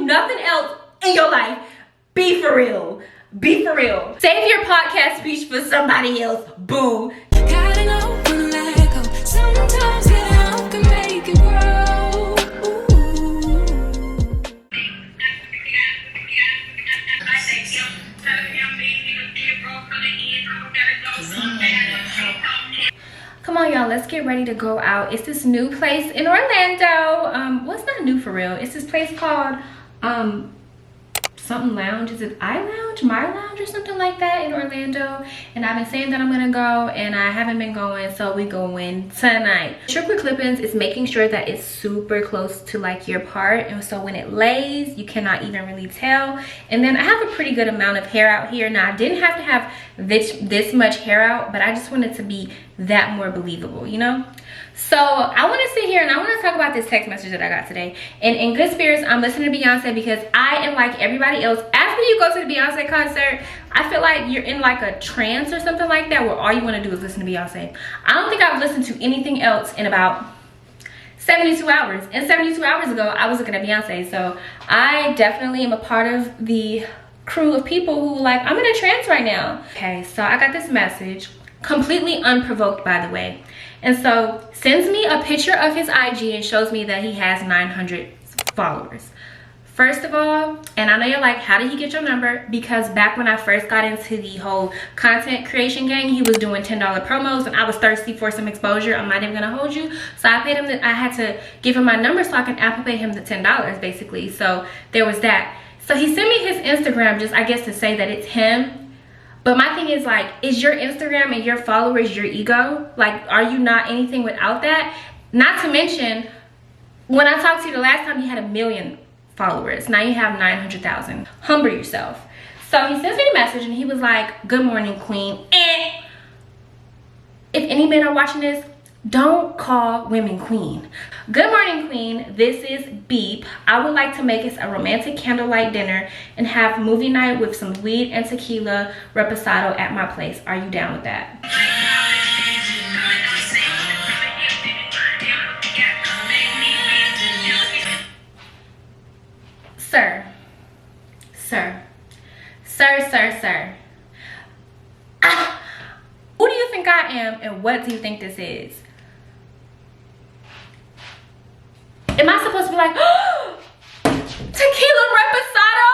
nothing else in your life, be for real. Be for real. Save your podcast speech for somebody else. Boo. Gotta know when to let go. Sometimes getting out can make you grow. Come on, y'all, let's get ready to go out. It's this new place in Orlando. Well, it's not new for real. It's this place called something lounge. Is it I Lounge, My Lounge, or something like that in Orlando? And I've been saying that I'm gonna go, and I haven't been going, so we going tonight. Trick with clip-ins is making sure that it's super close to like your part, and so when it lays, you cannot even really tell. And then I have a pretty good amount of hair out here. Now, I didn't have to have this much hair out, but I just wanted to be that more believable, you know? So I want to sit here and I want to talk about this text message that I got today. And in good spirits, I'm listening to Beyonce because I am like everybody else. After you go to the Beyonce concert, I feel like you're in like a trance or something like that, where all you want to do is listen to Beyonce. I don't think I've listened to anything else in about 72 hours. And 72 hours ago, I was looking at Beyonce. So I definitely am a part of the crew of people who like, I'm in a trance right now. Okay, so I got this message, completely unprovoked, by the way. And so sends me a picture of his IG and shows me that he has 900 followers. First of all, and I know you're like, how did he get your number? Because back when I first got into the whole content creation gang, he was doing $10 promos, and I was thirsty for some exposure. I'm not even gonna hold you. So I paid him I had to give him my number so I can Apple Pay him the $10 basically. So there was that. So he sent me his Instagram just, I guess, to say that it's him. But my thing is, like, is your Instagram and your followers your ego? Like, are you not anything without that? Not to mention, when I talked to you the last time, you had 1 million followers. Now you have 900,000. Humble yourself. So he sends me a message and he was like, good morning, queen. If any men are watching this, don't call women queen. Good morning, queen. This is Beep. I would like to make us a romantic candlelight dinner and have movie night with some weed and tequila reposado at my place. Are you down with that? Sir. Who do you think I am, and what do you think this is? Am I supposed to be like, oh, tequila reposado?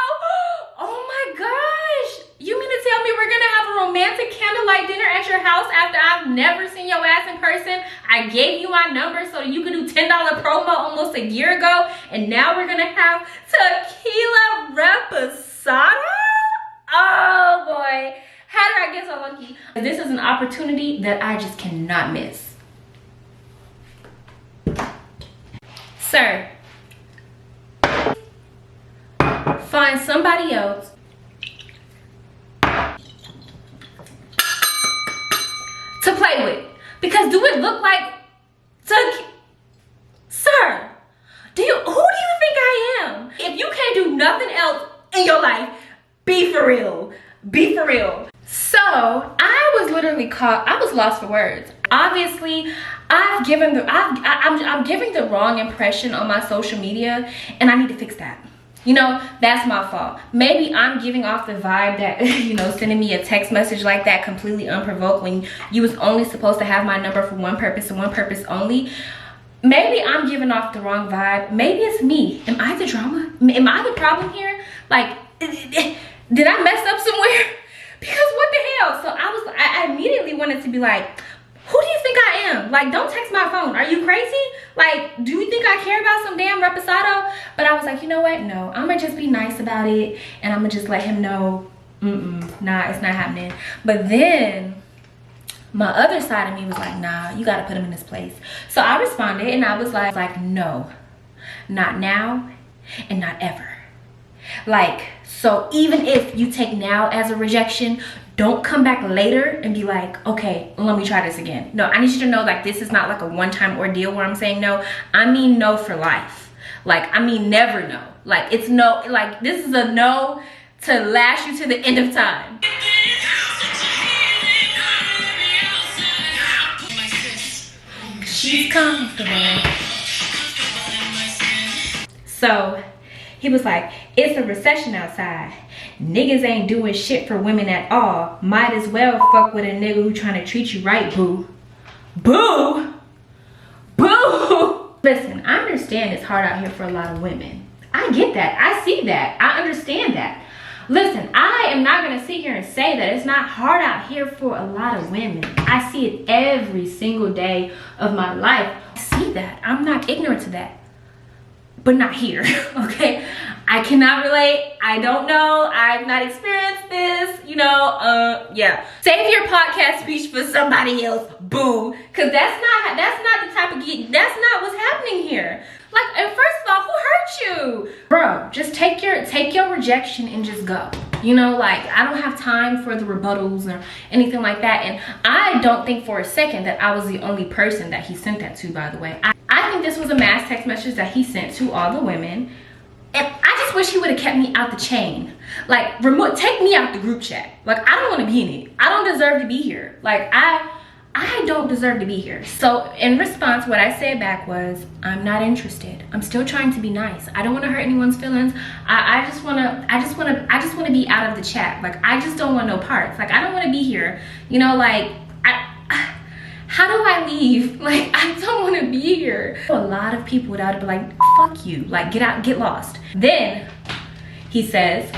Oh my gosh. You mean to tell me we're gonna have a romantic candlelight dinner at your house after I've never seen your ass in person? I gave you my number so you could do $10 promo almost a year ago, and now we're gonna have tequila reposado? Oh boy. How did I get so lucky? This is an opportunity that I just cannot miss. Sir, find somebody else to play with. Because do it look like Sir, who do you think I am? If you can't do nothing else in your life, be for real. Be for real. So I was literally caught. I was lost for words. Obviously, I'm giving the wrong impression on my social media, and I need to fix that. You know, that's my fault. Maybe I'm giving off the vibe that, you know, sending me a text message like that completely unprovoked when you was only supposed to have my number for one purpose and one purpose only. Maybe I'm giving off the wrong vibe. Maybe it's me. Am I the drama? Am I the problem here? Like, did I mess up somewhere? Because what the hell? So I immediately wanted to be like, who do you think I am? Like, don't text my phone. Are you crazy? Like, do you think I care about some damn reposado? But I was like, you know what? No, I'm gonna just be nice about it, and I'm gonna just let him know, nah, it's not happening. But then my other side of me was like, nah, you gotta put him in his place. So I responded, and I was like, no, not now, and not ever. Like, so even if you take now as a rejection, don't come back later and be like, okay, let me try this again. No, I need you to know, like, this is not like a one-time ordeal where I'm saying no. I mean no for life. Like, I mean never no. Like, it's no, like, this is a no to last you to the end of time. She's comfortable. So He was like, it's a recession outside. Niggas ain't doing shit for women at all. Might as well fuck with a nigga who trying to treat you right, boo. Boo! Boo! Listen, I understand it's hard out here for a lot of women. I get that. I see that. I understand that. Listen, I am not going to sit here and say that it's not hard out here for a lot of women. I see it every single day of my life. I see that. I'm not ignorant to that. But not here, okay? I cannot relate. I don't know. I've not experienced this, you know, yeah. Save your podcast speech for somebody else, boo. Cause that's not the type of that's not what's happening here. Like, and first of all, who hurt you? Bro, just take your rejection and just go. You know, like, I don't have time for the rebuttals or anything like that. And I don't think for a second that I was the only person that he sent that to, by the way. I think this was a mass text message that he sent to all the women. And I just wish he would have kept me out the chain. Like, take me out the group chat. Like, I don't want to be in it. I don't deserve to be here. Like, I don't deserve to be here. So in response, what I said back was, I'm not interested. I'm still trying to be nice. I don't want to hurt anyone's feelings. I just want to be out of the chat. Like, I just don't want no parts. Like, I don't want to be here. You know, like, how do I leave? Like, I don't want to be here. A lot of people would out be like, fuck you. Like, get out, get lost. Then he says,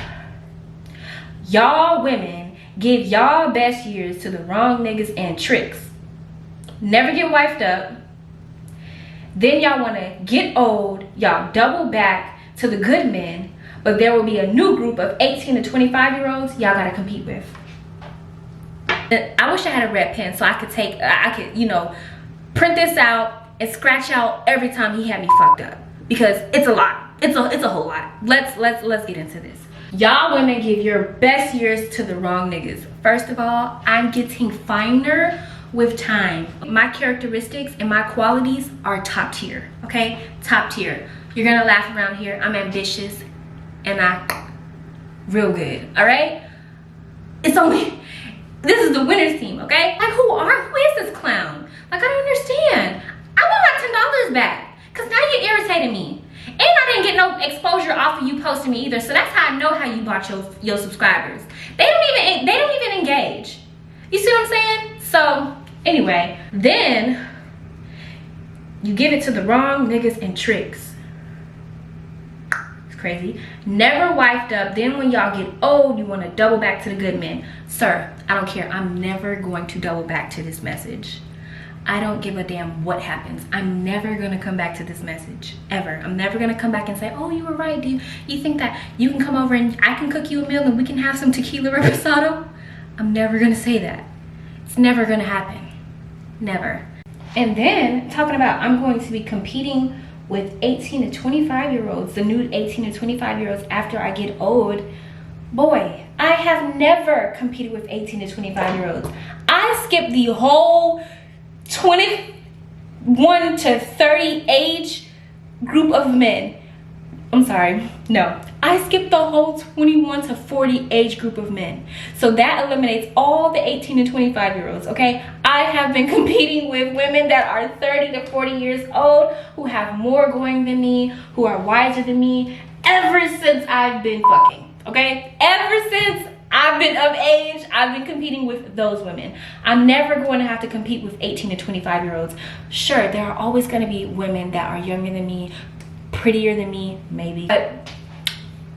y'all women give y'all best years to the wrong niggas and tricks. Never get wifed up. Then y'all want to get old. Y'all double back to the good men. But there will be a new group of 18 to 25-year-olds y'all got to compete with. I wish I had a red pen so I could, you know, print this out and scratch out every time he had me fucked up, because it's a lot. It's a whole lot. Let's get into this. Y'all women give your best years to the wrong niggas. First of all, I'm getting finer with time. My characteristics and my qualities are top tier, okay? Top tier. You're gonna laugh around here. I'm ambitious and real good, all right? This is the winner's team, okay? Like, who is this clown? Like, I don't understand. I want my $10 back, because now you irritated me. And I didn't get no exposure off of you posting me either, so that's how I know how you bought your subscribers. They don't even engage. You see what I'm saying? So, anyway, then you give it to the wrong niggas and tricks. It's crazy. Never wifed up. Then when y'all get old, you want to double back to the good men. Sir, I don't care. I'm never going to double back to this message. I don't give a damn what happens. I'm never going to come back to this message, ever. I'm never going to come back and say, oh, you were right. Do you think that you can come over and I can cook you a meal and we can have some tequila reposado? I'm never going to say that. It's never going to happen. Never. And then talking about I'm going to be competing with 18 to 25-year-olds, the new 18 to 25-year-olds after I get old. Boy, I have never competed with 18 to 25-year-olds. I skipped the whole 21 to 30 age group of men. I'm sorry, no. I skipped the whole 21 to 40 age group of men. So that eliminates all the 18 to 25-year-olds, okay? I have been competing with women that are 30 to 40 years old, who have more going than me, who are wiser than me, ever since I've been fucking, okay? Ever since I've been of age, I've been competing with those women. I'm never going to have to compete with 18 to 25-year-olds. Sure, there are always going to be women that are younger than me, prettier than me, maybe. But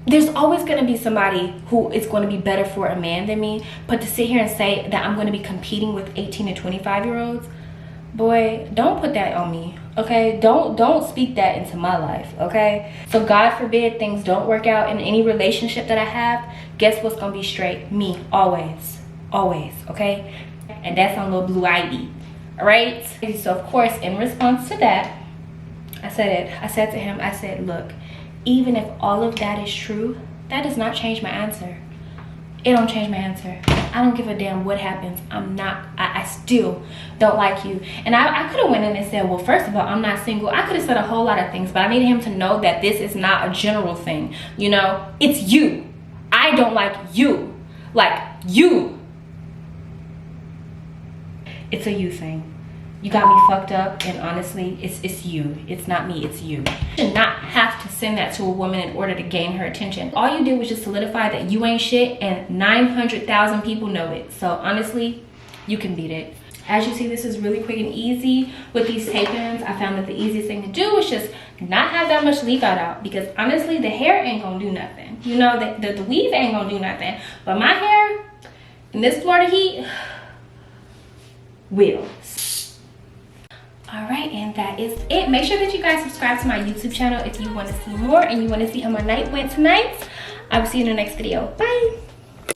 there's always going to be somebody who is going to be better for a man than me. But to sit here and say that I'm going to be competing with 18 to 25-year-olds, boy, don't put that on me, okay? Don't speak that into my life, okay? So God forbid things don't work out in any relationship that I have. Guess what's going to be straight? Me, always, okay? And that's on little blue ID, all right? So of course, in response to that, I said to him, look, even if all of that is true, that does not change my answer. It don't change my answer. I don't give a damn what happens. I still don't like you. And I could have went in and said, well, first of all, I'm not single. I could have said a whole lot of things, but I needed him to know that this is not a general thing. You know, it's you. I don't like you. Like, you. It's a you thing. You got me fucked up, and honestly, it's you. It's not me, it's you. You should not have to send that to a woman in order to gain her attention. All you did was just solidify that you ain't shit, and 900,000 people know it. So honestly, you can beat it. As you see, this is really quick and easy with these tape-ins. I found that the easiest thing to do is just not have that much leave out, because honestly, the hair ain't gonna do nothing. You know, the weave ain't gonna do nothing. But my hair, in this Florida heat, will. All right, and that is it. Make sure that you guys subscribe to my YouTube channel if you want to see more and you want to see how my night went tonight. I will see you in the next video. Bye.